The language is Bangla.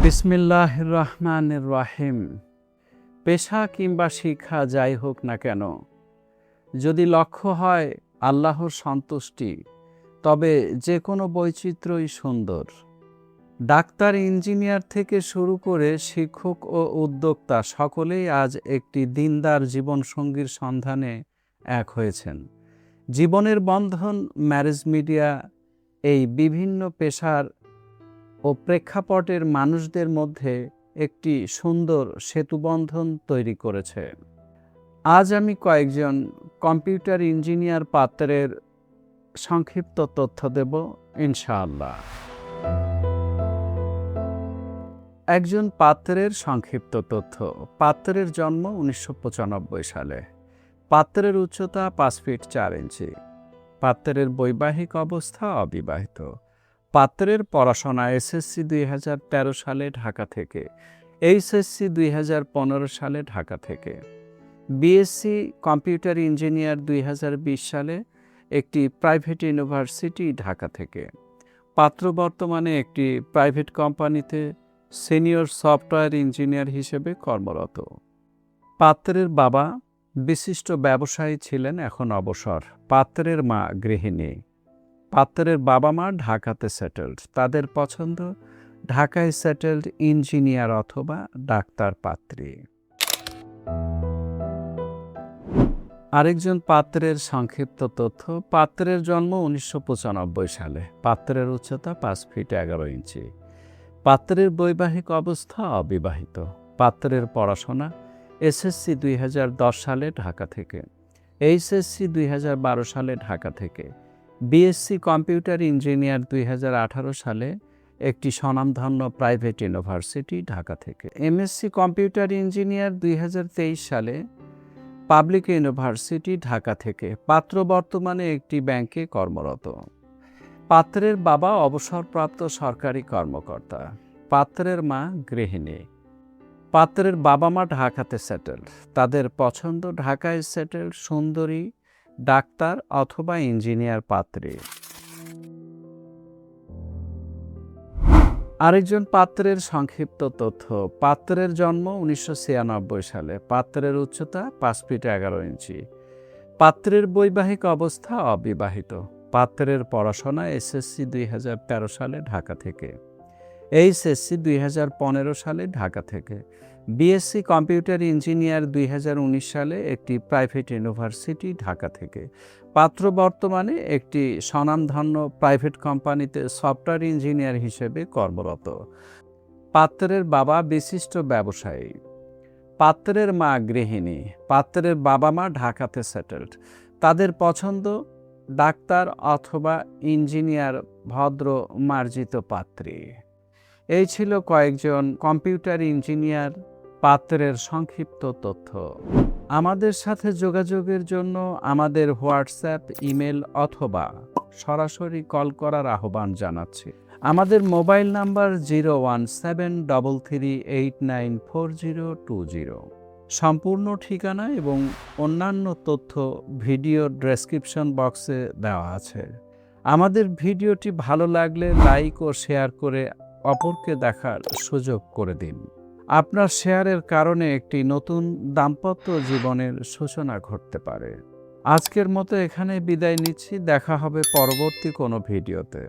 বিসমিল্লাহির রহমানির রহিম। পেশা কিংবা শিক্ষা যাই হোক না কেন, যদি লক্ষ্য হয় আল্লাহর সন্তুষ্টি, তবে যে কোনো বৈচিত্র্যই সুন্দর। ডাক্তার, ইঞ্জিনিয়ার থেকে শুরু করে শিক্ষক ও উদ্যোক্তা সকলেই আজ একটি দিনদার জীবনসঙ্গীর সন্ধানে এক হয়েছেন। জীবনের বন্ধন ম্যারেজ মিডিয়া এই বিভিন্ন পেশার ও প্রেক্ষাপটের মানুষদের মধ্যে একটি সুন্দর সেতুবন্ধন তৈরি করেছে। আজ আমি কয়েকজন কম্পিউটার ইঞ্জিনিয়ার পাত্রের সংক্ষিপ্ত তথ্য দেব ইনশাআল্লাহ। একজন পাত্রের সংক্ষিপ্ত তথ্য। পাত্রের জন্ম 1995 সালে। পাত্রের উচ্চতা 5 ফিট 4 ইঞ্চি। পাত্রের বৈবাহিক অবস্থা অবিবাহিত। পাত্রের পড়াশোনা এসএসসি 2013 সালে ঢাকা থেকে, এইচএসসি 2015 সালে ঢাকা থেকে, বিএসসি কম্পিউটার ইঞ্জিনিয়ার 2020 সালে একটি প্রাইভেট ইউনিভার্সিটি ঢাকা থেকে। পাত্র বর্তমানে একটি প্রাইভেট কোম্পানিতে সিনিয়র সফটওয়্যার ইঞ্জিনিয়ার হিসেবে কর্মরত। পাত্রের বাবা বিশিষ্ট ব্যবসায়ী ছিলেন, এখন অবসর। পাত্রের মা গৃহিণী। পাত্রের বাবা মা ঢাকাতে সেটেলড। তাদের পছন্দ ঢাকায় সেটেলড ইঞ্জিনিয়ার অথবা ডাক্তার পাত্রী। আরেকজন পাত্রের সংক্ষিপ্ত তথ্য। পাত্রের জন্ম 1995 সালে। পাত্রের উচ্চতা 5 ফিট 11 ইঞ্চি। পাত্রের বৈবাহিক অবস্থা অবিবাহিত। পাত্রের পড়াশোনা এসএসসি 2010 সালে ঢাকা থেকে, এইচএসসি 2012 সালে ঢাকা থেকে, বিএসসি কম্পিউটার ইঞ্জিনিয়ার 2018 সালে একটি স্বনামধন্য প্রাইভেট ইউনিভার্সিটি ঢাকা থেকে, এমএসসি কম্পিউটার ইঞ্জিনিয়ার 2023 সালে পাবলিক ইউনিভার্সিটি ঢাকা থেকে। পাত্র বর্তমানে একটি ব্যাংকে কর্মরত। পাত্রের বাবা অবসরপ্রাপ্ত সরকারি কর্মকর্তা। পাত্রের মা গৃহিণী। পাত্রের বাবা মা ঢাকাতে সেটেলড। তাদের পছন্দ ঢাকায় সেটেলড সুন্দরী ডাক্তার অথবা ইঞ্জিনিয়ার পাত্রী। আরেকজন পাত্রের সংক্ষিপ্ত তথ্য। পাত্রের জন্ম 1996 সালে। পাত্রের উচ্চতা 5 ফিট 11 ইঞ্চি। পাত্রের বৈবাহিক অবস্থা অবিবাহিত। পাত্রের পড়াশোনা এসএসসি 2013 সালে ঢাকা থেকে, এইচএসসি 2015 সালে ঢাকা থেকে, বিএসসি কম্পিউটার ইঞ্জিনিয়ার 2019 সালে একটি প্রাইভেট ইউনিভার্সিটি ঢাকা থেকে। পাত্র বর্তমানে একটি স্বনামধন্য প্রাইভেট কোম্পানিতে সফটওয়্যার ইঞ্জিনিয়ার হিসেবে কর্মরত। পাত্রের বাবা বিশিষ্ট ব্যবসায়ী। পাত্রের মা গৃহিণী। পাত্রের বাবা মা ঢাকাতে সেটেলড। তাদের পছন্দ ডাক্তার অথবা ইঞ্জিনিয়ার ভদ্র মার্জিত পাত্রী। এই ছিল কয়েকজন কম্পিউটার ইঞ্জিনিয়ার পাত্রের সংক্ষিপ্ত তথ্য। আমাদের সাথে যোগাযোগের জন্য আমাদের হোয়াটসঅ্যাপ, ইমেল অথবা সরাসরি কল করার আহ্বান জানাচ্ছি। আমাদের মোবাইল নাম্বার 01733894020। সম্পূর্ণ ঠিকানা এবং অন্যান্য তথ্য ভিডিও ডেসক্রিপশন বক্সে দেওয়া আছে। আমাদের ভিডিওটি ভালো লাগলে লাইক ও শেয়ার করে অপরকে দেখার সুযোগ করে দিন। আপনার শেয়ারের কারণে একটি নতুন দাম্পত্য জীবনের সূচনা ঘটতে পারে। আজকের মতো এখানে বিদায় নিচ্ছি। দেখা হবে পরবর্তী কোনো ভিডিওতে।